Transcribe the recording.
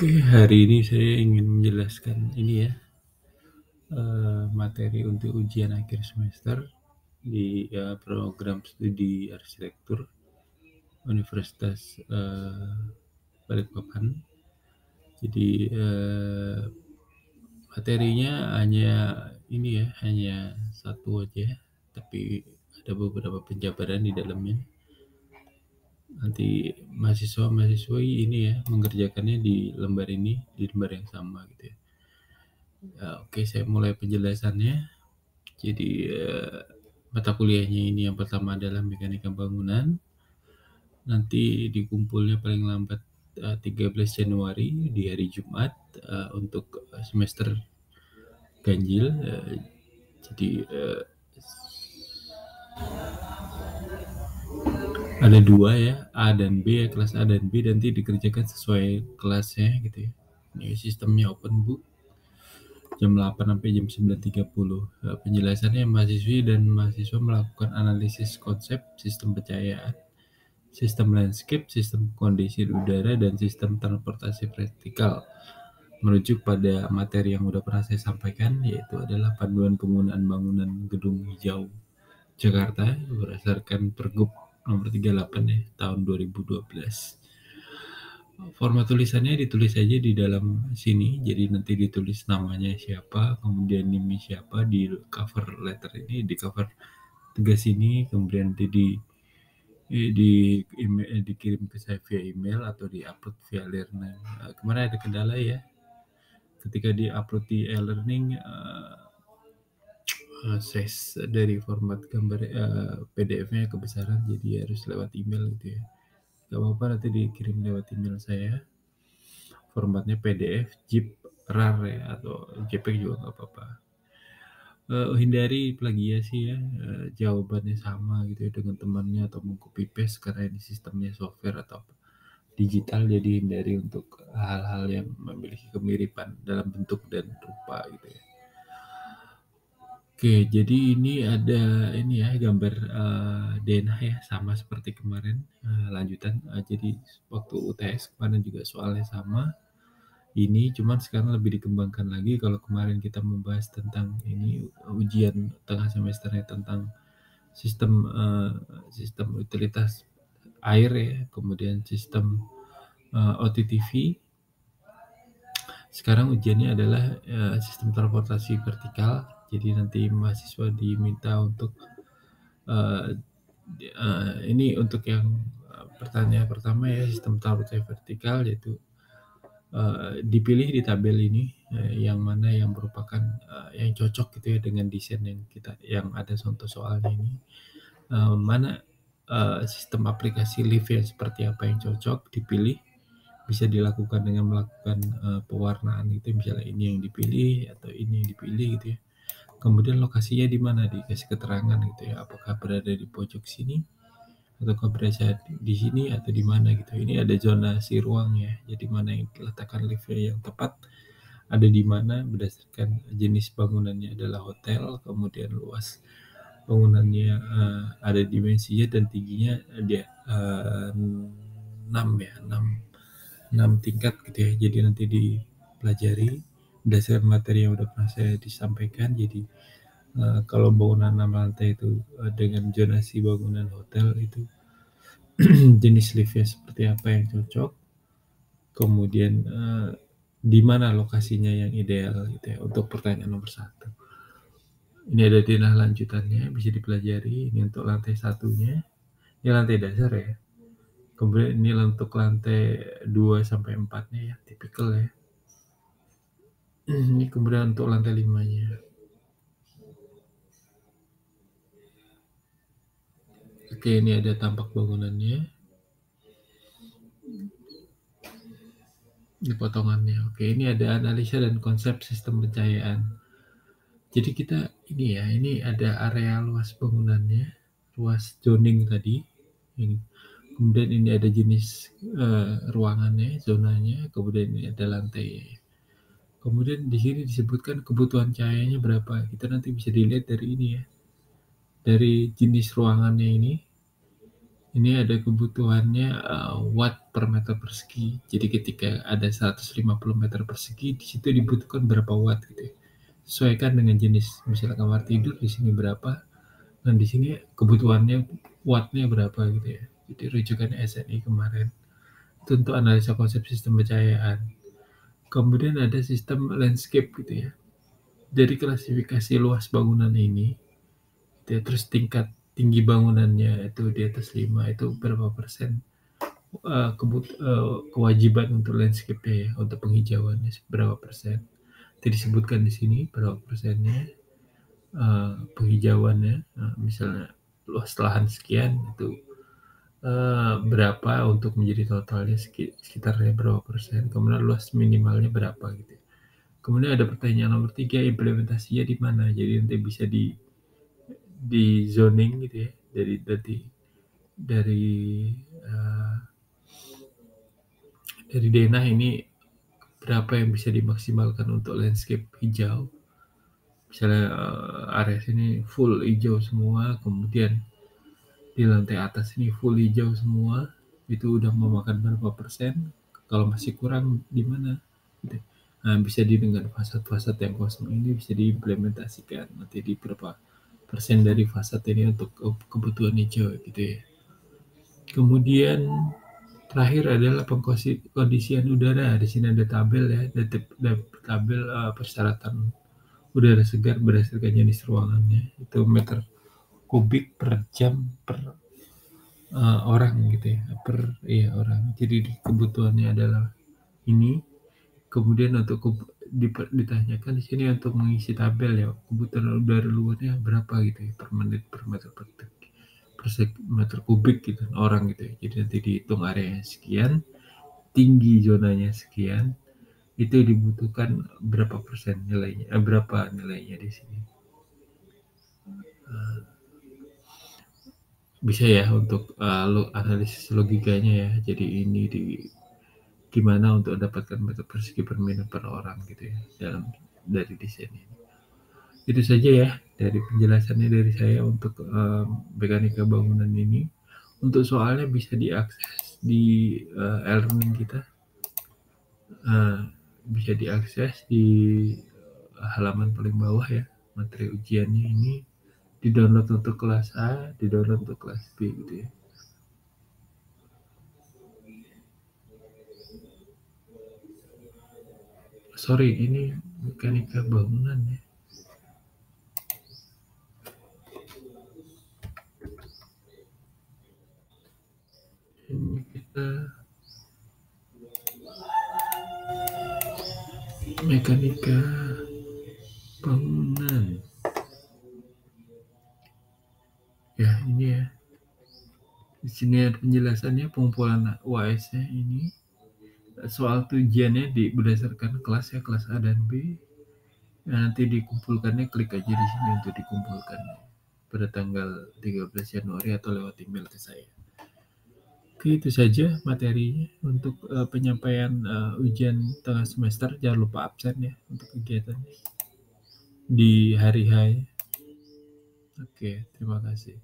Oke, hari ini saya ingin menjelaskan ini ya, materi untuk ujian akhir semester di program studi arsitektur Universitas Balikpapan. Jadi materinya hanya satu aja, tapi ada beberapa penjabaran di dalamnya. Nanti mahasiswa-mahasiswi ini ya mengerjakannya di lembar ini, di lembar yang sama gitu ya. Oke, saya mulai penjelasannya. Jadi mata kuliahnya ini yang pertama adalah mekanika bangunan. Nanti dikumpulnya paling lambat 13 Januari di hari Jumat untuk semester ganjil. Jadi ada dua ya, A dan B, kelas A dan B, nanti dikerjakan sesuai kelasnya gitu ya. Ini sistemnya open book jam 8 sampai jam 9.30. Penjelasannya mahasiswi dan mahasiswa melakukan analisis konsep sistem pencahayaan, sistem landscape, sistem kondisi udara, dan sistem transportasi vertikal. Merujuk pada materi yang udah pernah saya sampaikan, yaitu adalah panduan penggunaan bangunan gedung hijau Jakarta berdasarkan Pergub nomor 38 ya, tahun 2012. Format tulisannya ditulis aja di dalam sini, jadi nanti ditulis namanya siapa, kemudian NIM siapa di cover letter ini, di cover tugas ini, kemudian nanti dikirim ke saya via email atau diupload via e-learning. Kemarin ada kendala ya, ketika diupload di e-learning size dari format gambar PDF-nya kebesaran, jadi harus lewat email gitu ya. Gak apa-apa, nanti dikirim lewat email saya. Formatnya PDF, zip, RAR ya, atau JPEG juga nggak apa-apa. Hindari plagiasi ya, jawabannya sama gitu ya dengan temannya atau mengcopy paste karena ini sistemnya software atau digital, jadi hindari untuk hal-hal yang memiliki kemiripan dalam bentuk dan rupa gitu ya. Oke, jadi ini ada ini ya gambar denah ya, sama seperti kemarin lanjutan. Jadi waktu UTS kemarin juga soalnya sama. Ini cuman sekarang lebih dikembangkan lagi. Kalau kemarin kita membahas tentang ini ujian tengah semesternya tentang sistem utilitas air ya, kemudian sistem OTTV. Sekarang ujiannya adalah sistem transportasi vertikal. Jadi nanti mahasiswa diminta untuk ini untuk yang pertanyaan pertama ya, sistem transportasi vertikal, yaitu dipilih di tabel ini yang mana yang merupakan yang cocok gitu ya dengan desain yang ada contoh soalnya ini. Mana sistem aplikasi lift yang seperti apa yang cocok dipilih, bisa dilakukan dengan melakukan pewarnaan gitu, misalnya ini yang dipilih atau ini yang dipilih gitu ya. Kemudian lokasinya di mana, dikasih keterangan gitu ya, apakah berada di pojok sini atau berada di sini atau di mana gitu. Ini ada zonasi ruang ya, jadi mana yang letakkan liftnya yang tepat ada di mana berdasarkan jenis bangunannya adalah hotel, kemudian luas bangunannya ada dimensinya dan tingginya dia 6 ya, 6 tingkat gitu ya. Jadi nanti dipelajari berdasarkan materi yang udah pernah saya disampaikan. Jadi kalau bangunan 6 lantai itu dengan zonasi bangunan hotel itu jenis liftnya seperti apa yang cocok, kemudian di mana lokasinya yang ideal gitu ya, untuk pertanyaan nomor 1. Ini ada denah lanjutannya, bisa dipelajari. Ini untuk lantai satunya, ini lantai dasar ya. Kemudian ini untuk lantai 2 sampai 4-nya ya, tipikal ya. Ini kemudian untuk lantai 5-nya. Oke, ini ada tampak bangunannya. Ini potongannya. Oke, ini ada analisa dan konsep sistem pencahayaan. Jadi kita ini ada area luas bangunannya, luas zoning tadi. Ini. Kemudian ini ada jenis ruangannya, zonanya, kemudian ini ada lantai. Kemudian di sini disebutkan kebutuhan cahayanya berapa. Kita nanti bisa dilihat dari ini ya, dari jenis ruangannya ini. Ini ada kebutuhannya, watt per meter persegi. Jadi ketika ada 150 meter persegi, di situ dibutuhkan berapa watt gitu ya. Sesuaikan dengan jenis, misalnya kamar tidur di sini berapa, dan di sini kebutuhannya watt-nya berapa gitu ya. Jadi rujukannya SNI kemarin. Itu untuk analisa konsep sistem pencahayaan. Kemudian ada sistem landscape gitu ya. Dari klasifikasi luas bangunan ini, gitu ya, terus tingkat tinggi bangunannya itu di atas 5 itu berapa persen kewajiban untuk landscape-nya ya, untuk penghijauannya berapa persen. Itu disebutkan di sini berapa persennya penghijauannya, misalnya luas lahan sekian itu berapa untuk menjadi totalnya sekitarnya berapa persen, kemudian luas minimalnya berapa gitu. Kemudian ada pertanyaan nomor 3, implementasinya di mana? Jadi nanti bisa di zoning gitu ya, dari uh, dari denah ini berapa yang bisa dimaksimalkan untuk landscape hijau. Misalnya area sini full hijau semua, kemudian di lantai atas ini full hijau semua, itu udah memakan berapa persen, kalau masih kurang di mana gitu. Nah, bisa dengan fasad-fasad yang kosong ini bisa diimplementasikan nanti di berapa persen dari fasad ini untuk kebutuhan hijau gitu ya. Kemudian terakhir adalah pengkondisian udara. Di sini ada tabel ya, ada tabel persyaratan udara segar berdasarkan jenis ruangannya. Itu meter kubik per jam per orang gitu ya, orang. Jadi kebutuhannya adalah ini. Kemudian untuk ditanyakan di sini untuk mengisi tabel ya, kebutuhan udara luarnya berapa gitu ya, per menit per meter per detik per meter kubik gitu orang gitu ya. Jadi nanti dihitung area sekian, tinggi zonanya sekian, itu dibutuhkan berapa persen nilainya, berapa nilainya di sini. Bisa ya untuk analisis logikanya ya. Jadi ini gimana untuk dapatkan meter persegi per menit per orang gitu ya dari desain ini. Itu saja ya dari penjelasannya dari saya untuk mekanika bangunan ini. Untuk soalnya bisa diakses di e-learning kita, bisa diakses di halaman paling bawah ya, materi ujiannya ini di-download untuk kelas A, di-download untuk kelas B gitu ya. Sorry, ini mekanika bangunan ya. Ini kita mekanika bangunan. Ya, ini ya. Di sini ada penjelasannya, pengumpulan UAS-nya ini. Soal ujiannya berdasarkan kelas ya, kelas A dan B. Nah, nanti dikumpulkannya, klik aja di sini untuk dikumpulkan pada tanggal 13 Januari atau lewat email ke saya. Oke, itu saja materinya untuk penyampaian ujian tengah semester. Jangan lupa absen ya untuk kegiatannya di hari H. Oke, terima kasih.